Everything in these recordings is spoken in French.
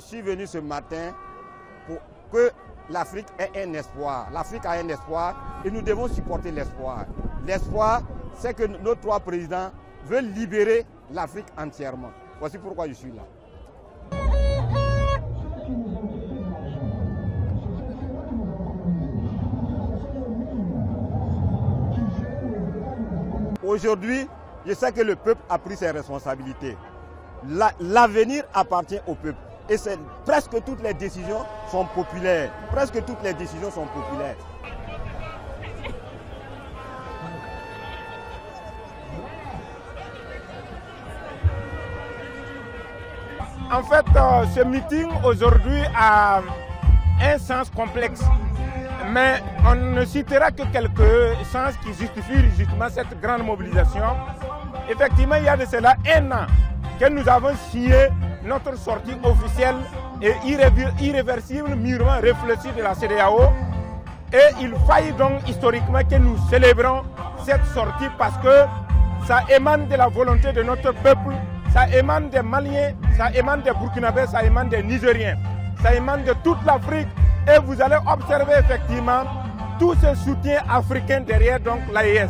suis venu ce matin pour que l'Afrique ait un espoir. L'Afrique a un espoir et nous devons supporter l'espoir. L'espoir, c'est que nos 3 présidents veulent libérer l'Afrique entièrement. Voici pourquoi je suis là. Aujourd'hui, je sais que le peuple a pris ses responsabilités. L'avenir appartient au peuple. Et presque toutes les décisions sont populaires. Presque toutes les décisions sont populaires. En fait, ce meeting aujourd'hui a un sens complexe. Mais on ne citera que quelques sens qui justifient justement cette grande mobilisation. Effectivement, il y a de cela 1 an que nous avons signé notre sortie officielle et irréversible, mûrement réfléchie de la CEDEAO. Et il faille donc historiquement que nous célébrons cette sortie parce que ça émane de la volonté de notre peuple, ça émane des Maliens, ça émane des Burkinabés, ça émane des Nigériens, ça émane de toute l'Afrique. Et vous allez observer effectivement tout ce soutien africain derrière donc l'AES.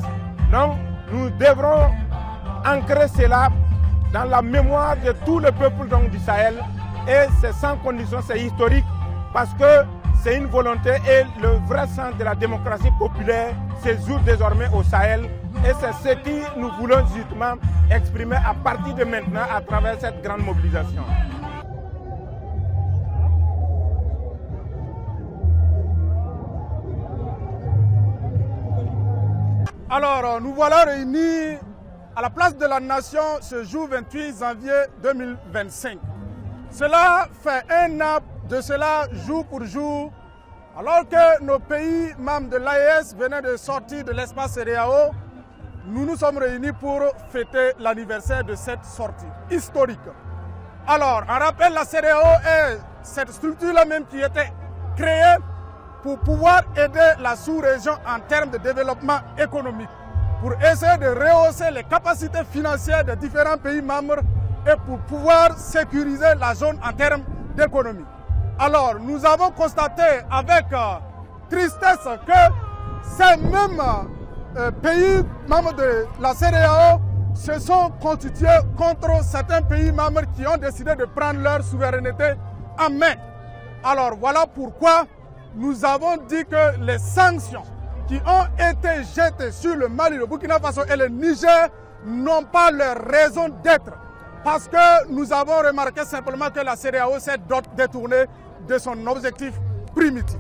Donc nous devrons ancrer cela dans la mémoire de tout le peuple donc, du Sahel. Et c'est sans condition, c'est historique parce que c'est une volonté et le vrai sens de la démocratie populaire se joue désormais au Sahel. Et c'est ce que nous voulons justement exprimer à partir de maintenant à travers cette grande mobilisation. Alors, nous voilà réunis à la place de la Nation ce jour 28 janvier 2025. Cela fait 1 an de cela, jour pour jour, alors que nos pays membres de l'AES venaient de sortir de l'espace CEDEAO, nous nous sommes réunis pour fêter l'anniversaire de cette sortie historique. Alors, on rappelle, la CEDEAO est cette structure-là même qui était créée pour pouvoir aider la sous-région en termes de développement économique, pour essayer de rehausser les capacités financières des différents pays membres et pour pouvoir sécuriser la zone en termes d'économie. Alors, nous avons constaté avec tristesse que ces mêmes pays membres de la CEDEAO se sont constitués contre certains pays membres qui ont décidé de prendre leur souveraineté en main. Alors, voilà pourquoi nous avons dit que les sanctions qui ont été jetées sur le Mali, le Burkina Faso et le Niger n'ont pas leur raison d'être. Parce que nous avons remarqué simplement que la CEDEAO s'est détournée de son objectif primitif.